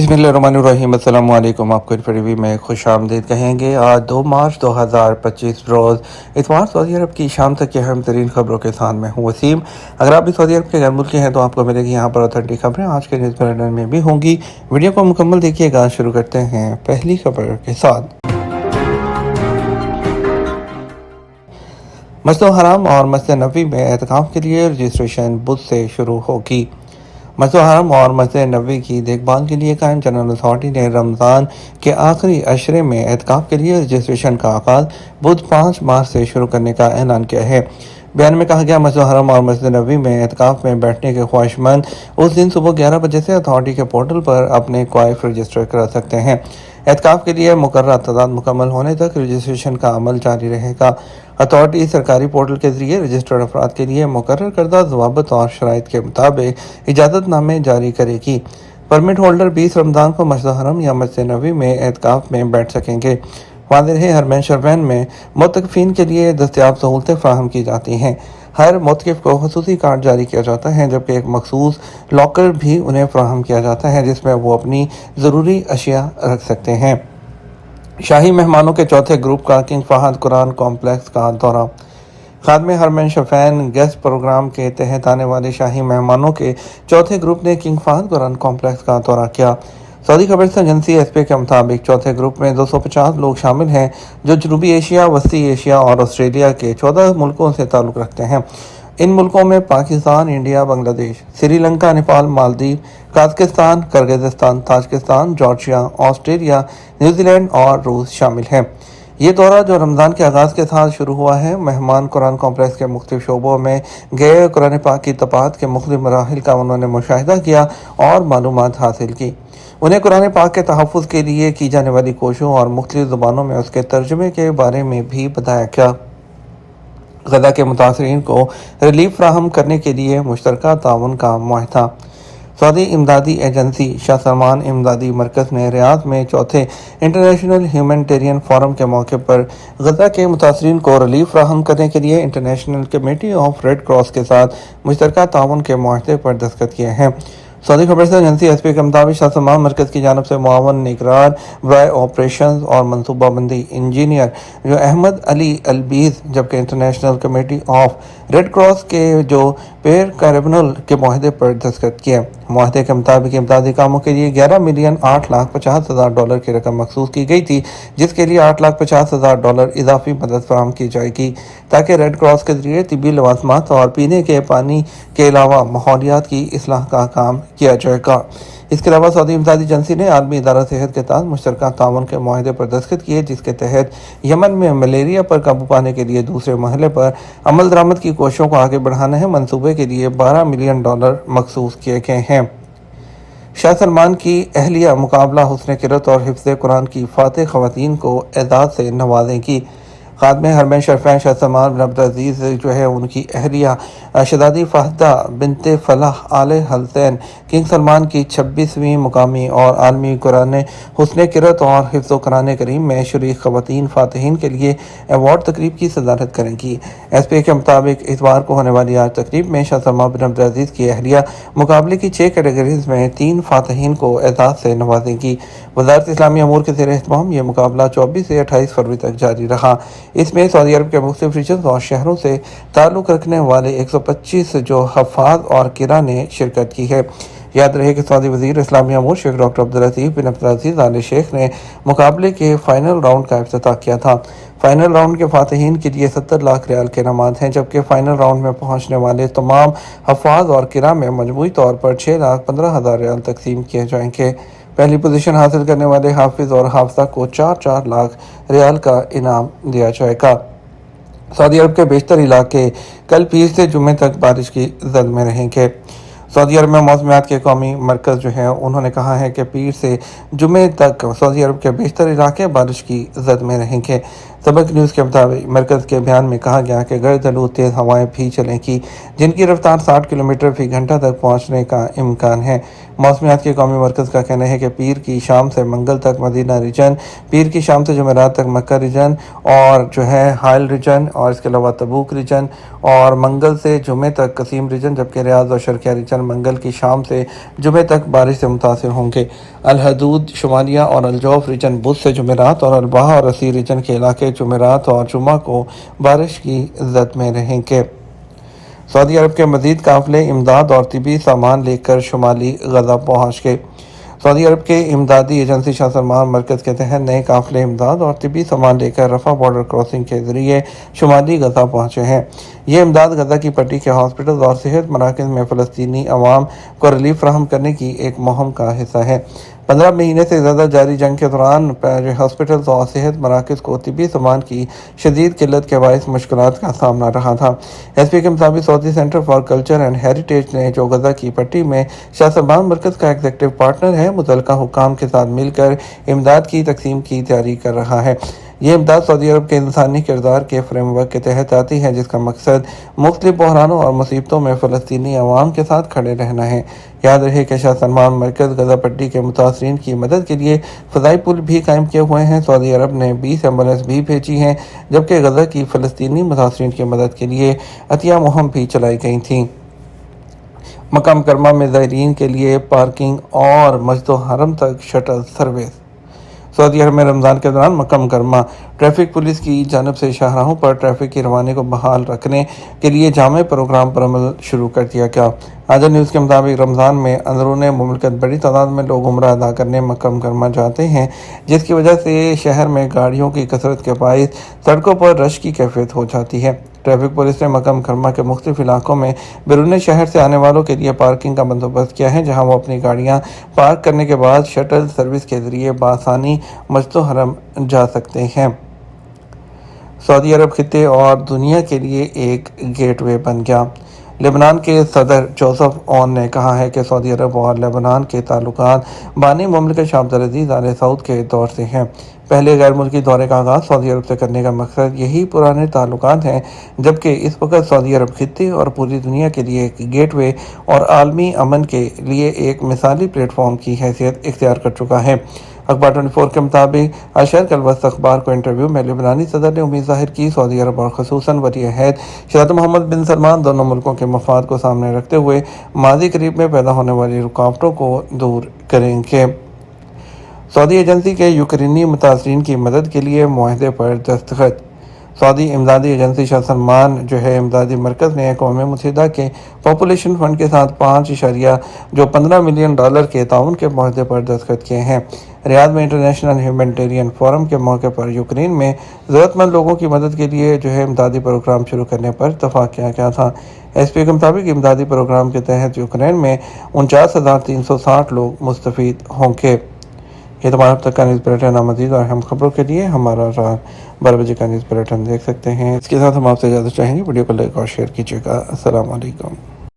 बिस्मिल्लाहिर्रहमानिर्रहीम। अस्सलाम वालेकुम। आपको रिव्यू में खुश आमदीद कहेंगे। आज 2 मार्च 2025 रोज़ इतवार सऊदी अरब की शाम तक की अहम तरीन खबरों के साथ मैं हूँ वसीम। अगर आप भी सऊदी अरब के गैर मुल्की हैं तो आपको मिलेगी यहाँ पर ऑथेंटिक खबरें आज के न्यूज़ बुलेटिन में भी होंगी। वीडियो को मुकम्मल देखिएगा। शुरू करते हैं पहली खबर के साथ। मस्जिद हराम और मस्जिद नबी में एतकाफ़ के लिए रजिस्ट्रेशन बुध से शुरू होगी। मस्जिद हराम और मस्जिद नबी की देखभाल के लिए कायम जनरल अथॉरिटी ने रमज़ान के आखिरी अशरे में एतकाफ़ के लिए रजिस्ट्रेशन का आगाज़ बुध 5 मार्च से शुरू करने का ऐलान किया है। बयान में कहा गया, मस्जिद हराम और मस्जिद नबी में एतकाफ़ में बैठने के ख्वाहिशमंद उस दिन सुबह 11 बजे से अथॉरिटी के पोर्टल पर अपने क्वाइफ रजिस्टर करा सकते हैं। एतकाफ़ के लिए मुकर्रर तादाद मुकम्मल होने तक रजिस्ट्रेशन का अमल जारी रहेगा। अथॉरिटी सरकारी पोर्टल के जरिए रजिस्टर्ड अफराद के लिए मुकर्रर करदा ज़वाबित और शराइत के मुताबिक इजाज़तनामे जारी करेगी। परमिट होल्डर 20 रमज़ान को मस्जिद हरम या मस्जिद नबी में एतकाफ़ में बैठ सकेंगे। वाज़ेह है, हरमैन शरफैन में मुतक़फ़ीन के लिए दस्तयाब सहूलतें फ़राहम की जाती हैं। हर मुतक़िफ़ को ख़ुसूसी कार्ड जारी किया जाता है, जबकि एक मखसूस लॉकर भी उन्हें फ़राहम किया जाता है जिसमें वो अपनी ज़रूरी अशिया रख सकते हैं। शाही मेहमानों के चौथे ग्रुप का किंग फहद कुरान कॉम्प्लेक्स का दौरा। खादमे हरमैन शरफैन गेस्ट प्रोग्राम के तहत आने वाले शाही मेहमानों के चौथे ग्रुप ने किंग फहद कुरान कॉम्प्लेक्स का दौरा किया। सऊदी खबरसां एजेंसी एसपी के मुताबिक चौथे ग्रुप में 250 लोग शामिल हैं जो जनूबी एशिया, वस्ती एशिया और ऑस्ट्रेलिया के 14 मुल्कों से ताल्लुक़ रखते हैं। इन मुल्कों में Pakistan, India, Bangladesh, Sri Lanka, Nepal, Maldives, Kazakhstan, Kyrgyzstan, Tajikistan, Georgia, Australia, New Zealand और रूस शामिल हैं। ये दौरा, जो रमज़ान के आगाज़ के साथ शुरू हुआ है, मेहमान कुरान कॉम्प्लेक्स के मुख्तलिफ शोबों में गए कुरान पाक की तपात के मुख्तलिफ मराहिल का उन्होंने मुशाहिदा किया और मालूमात हासिल की। उन्हें कुरान पाक के तहफ़्फ़ुज़ के लिए की जाने वाली कोशिशों और मुख्तलिफ ज़ुबानों में उसके तर्जुमे के बारे में भी बताया गया। गज़ा के मुतासरीन को रिलीफ फ़राहम करने के लिए मुश्तरका ताउन का मुआहदा। सऊदी इमदादी एजेंसी शाह सलमान इमदादी मरकज़ ने रियाद में चौथे इंटरनेशनल ह्यूमैनिटेरियन फोरम के मौके पर गज़ा के मुतासरीन को रिलीफ फ़राहम करने के लिए international committee of red cross के साथ मुश्तरका ताउन के मुआहदे पर दस्तखत किए हैं। सऊदी खबरसां एजेंसी एसपी के मुताबिक शाह सलमान मरकज़ की जानिब से मुआवन निगरान बराए ऑपरेशन और मनसूबाबंदी इंजीनियर जो अहमद अली अलबीज़, जबकि international committee of red cross के जो पेर कैरेबनल के मुआहदे पर दस्तखत किए। मुआहदे के मुताबिक इमदादी कामों के लिए $11,08,50,000 की रकम मखसूस की गई थी, जिसके लिए $8,50,000 इजाफी मदद फराहम की जाएगी ताकि रेड क्रॉस के जरिए तिब्बी लवाजमात और पीने के पानी के अलावा माहौलियात की इस्लाह का काम किया जाएगा। इसके अलावा सऊदी इमदादी एजेंसी ने आलमी इदारा सेहत के साथ मुश्तरका ताउन के मुआहदे पर दस्तखत किए, जिसके तहत यमन में मलेरिया पर काबू पाने के लिए दूसरे मरहले पर अमल दरामद की कोशिशों को आगे बढ़ाने हैं मंसूबे के लिए $12 मिलियन मखसूस किए गए हैं। शाह सलमान की अहलिया मुकाबला हुस्न किरत और हिफ्ज़ कुरान की फातेह ख़वातीन को एजाज़ से नवाजेंगी। खादमे हरमैन शरफैन शाह सलमान बिन अब्दुल-अज़ीज़ जो है, उनकी अहलिया शहज़ादी फ़ाहिदा बिनते फ़लाह आले हसनैन किंग सलमान की 26वीं मुकामी और आलमी कुरान हुस्न किरत और हिफ्ज़ कुरान करीम में शरीक ख़वातीन फ़ातिहीन के लिए अवार्ड तकरीब की सदारत करेंगी। एसपी के मुताबिक इतवार को होने वाली आज तकरीब में शाह सलमान बिन अब्दुल-अज़ीज़ की अहलिया मुकाबले की 6 कैटेगरीज में 3 फ़ातिहीन को एजाज़ से नवाजेंगी। वज़ारत इस्लामी अमूर के ज़ेर एहतमाम ये मुकाबला 24 से 28 फरवरी तक जारी रहा। इसमें सऊदी अरब के मुख्तलिफ रीजन और शहरों से ताल्लुक़ रखने वाले 125 जो हफ़ाज़ और किरा ने शिरकत की है। याद रहे कि सऊदी वज़ीर इस्लामी अमूर शेख डॉक्टर अब्दुल-लतीफ़ बिन अब्दुल-अज़ीज़ आल शेख ने मुकाबले के फ़ाइनल राउंड का इफ्तिताह किया था। फ़ाइनल राउंड के फ़ातिहीन के लिए 70 लाख रियाल के इनामात हैं, जबकि फ़ाइनल राउंड में पहुँचने वाले तमाम हफ़ाज़ और किरा में मजमूई तौर पर 6,15,000 रियाल तकसीम किए जाएंगे। पहली पोजीशन हासिल करने वाले हाफिज़ और हाफिज़ा को 4-4 लाख रियाल का इनाम दिया जाएगा। सऊदी अरब के बेशतर इलाके कल पीर से जुमे तक बारिश की जद में रहेंगे। सऊदी अरब में मौसमियात के कौमी मरकज़ जो है, उन्होंने कहा है कि पीर से जुमे तक सऊदी अरब के बेशतर इलाके बारिश की जद में रहेंगे। सबक न्यूज़ के मुताबिक मरकज़ के बयान में कहा गया कि गर्द आलूद तेज़ हवाएं भी चलेंगी, जिनकी रफ्तार 60 किलोमीटर फी घंटा तक पहुंचने का इम्कान है। मौसमियात के कौमी मरकज़ का कहना है कि पीर की शाम से मंगल तक मदीना रीजन, पीर की शाम से जुमेरात तक मक्का रीजन और हाइल रीजन, और इसके अलावा तबूक रीजन, और मंगल से जुमे तक कसीम रीजन, जबकि रियाज और शर्किया रीजन मंगल की शाम से जुमे तक बारिश से मुतासिर होंगे। अल-हदूद शुमालिया और अल-जौफ रीजन बुध से जुमेरात और अल-बहा और असी रीजन के इलाके जुमेरात और जुमा को बारिश की ज़द में रहेंगे। सऊदी अरब के मज़ीद काफ़िले इमदाद और तिबी सामान लेकर शुमाली गज़ा पहुँच गए। सऊदी अरब के इमदादी एजेंसी शाह सलमान मरकज़ के तहत नए काफ़िले इमदाद और तिबी सामान लेकर रफ़ा बॉर्डर क्रॉसिंग के ज़रिए शुमाली गज़ा पहुँचे हैं। ये इमदाद गज़ा की पट्टी के हॉस्पिटल और सेहत मराकज़ में फ़लस्तीनी अवाम को रिलीफ फराहम करने की एक मुहिम का हिस्सा है। 15 महीने से ज़्यादा जारी जंग के दौरान हॉस्पिटल्स और सेहत मराकज़ को तिबी सामान की शदीद किल्लत के बायस मुश्किलात का सामना रहा था। एसपी के मुताबिक Saudi centre for culture and heritage ने, जो गज़ा की पट्टी में शाह सलमान मरकज़ का एग्जीक्यूटिव पार्टनर है, मुतल्लिका हुक्काम के साथ मिलकर इमदाद की तकसीम की तैयारी कर रहा है। ये इमदाद सऊदी अरब के इंसानी किरदार के फ्रेमवर्क के तहत आती है, जिसका मकसद मुख्तलिफ बहरानों और मुसीबतों में फ़लस्तीनी अवाम के साथ खड़े रहना है। याद रहे कि शाह सलमान मरकज़ गज़ा पट्टी के मुतासरीन की मदद के लिए फ़ज़ाई पुल भी कायम किए हुए हैं। सऊदी अरब ने 20 एम्बुलेंस भी भेजी हैं, जबकि गज़ा की फ़लस्तीनी मुतासरीन की मदद के लिए अतिया मुहिम भी चलाई गई थी। मक्का मुकर्रमा में ज़ायरीन के लिए पार्किंग और मस्जिद हरम तक शटल सर्विस। सऊदी अरब में रमज़ान के दौरान मक्का मुकर्रमा ट्रैफिक पुलिस की जानिब से शाहराहों पर ट्रैफिक की रवानी को बहाल रखने के लिए जामे प्रोग्राम पर अमल शुरू कर दिया गया। आज़ाद न्यूज़ के मुताबिक रमज़ान में अंदरून मुमलिकत बड़ी तादाद में लोग उम्रा अदा करने मक्का मुकर्रमा जाते हैं, जिसकी वजह से शहर में गाड़ियों की कसरत के बायस सड़कों पर रश की कैफियत हो जाती है। ट्रैफिक पुलिस ने मक्का मुकर्रमा के मुख्तलिफ इलाकों में बैरून शहर से आने वालों के लिए पार्किंग का बंदोबस्त किया है, जहां वो अपनी गाड़ियां पार्क करने के बाद शटल सर्विस के ज़रिए बासानी मस्जिद हरम जा सकते हैं। सऊदी अरब खित्ते और दुनिया के लिए एक गेटवे बन गया। लेबनान के सदर जोसेफ ओन ने कहा है कि सऊदी अरब और लेबनान के ताल्लुकात बानी मुमलिकत शाह अब्दुल अज़ीज़ आले सऊद के दौर से हैं। पहले गैर मुल्की दौरे का आगाज़ सऊदी अरब से करने का मकसद यही पुराने ताल्लुकात हैं, जबकि इस वक्त सऊदी अरब खित्ते और पूरी दुनिया के लिए एक गेटवे और आलमी अमन के लिए एक मिसाली प्लेटफॉर्म की हैसियत इख्तियार कर चुका है। अखबार 24 के मुताबिक अशरक अल-वस्त अखबार को इंटरव्यू में लेबनानी सदर ने उम्मीद जाहिर की सऊदी अरब और ख़ुसूसन वली-ए-अहद शहज़ादा मोहम्मद बिन सलमान दोनों मुल्कों के मफाद को सामने रखते हुए माज़ी करीब में पैदा होने वाली रुकावटों को दूर करेंगे। सऊदी एजेंसी के यूक्रेनी मुतासरीन की मदद के लिए मुआहदे पर दस्तखत। सऊदी इमदादी एजेंसी शाह सलमान इमदादी मरकज़ ने अक़वाम मुत्तहिदा के पॉपुलेशन फ़ंड के साथ 5.15 मिलियन डॉलर के ताउन के मुआहदे पर दस्तखत किए हैं। रियाद में इंटरनेशनल ह्यूमैनिटेरियन फोरम के मौके पर यूक्रेन में ज़रूरतमंद लोगों की मदद के लिए इमदादी प्रोग्राम शुरू करने पर इत्तफ़ाक़ किया गया था। एसपी के मुताबिक इमदादी प्रोग्राम के तहत यूक्रेन में 49,360 लोग मुस्तफ़ीद होंगे। ये तुम्हारा अब तक का न्यूज़ बुलेटिन। मज़ीद और अहम खबरों के लिए हमारा रात 12 बजे का न्यूज़ बुलेटिन देख सकते हैं। इसके साथ हम आपसे इजाज़त चाहेंगे। वीडियो को लाइक और शेयर कीजिएगा। अस्सलाम वालेकुम।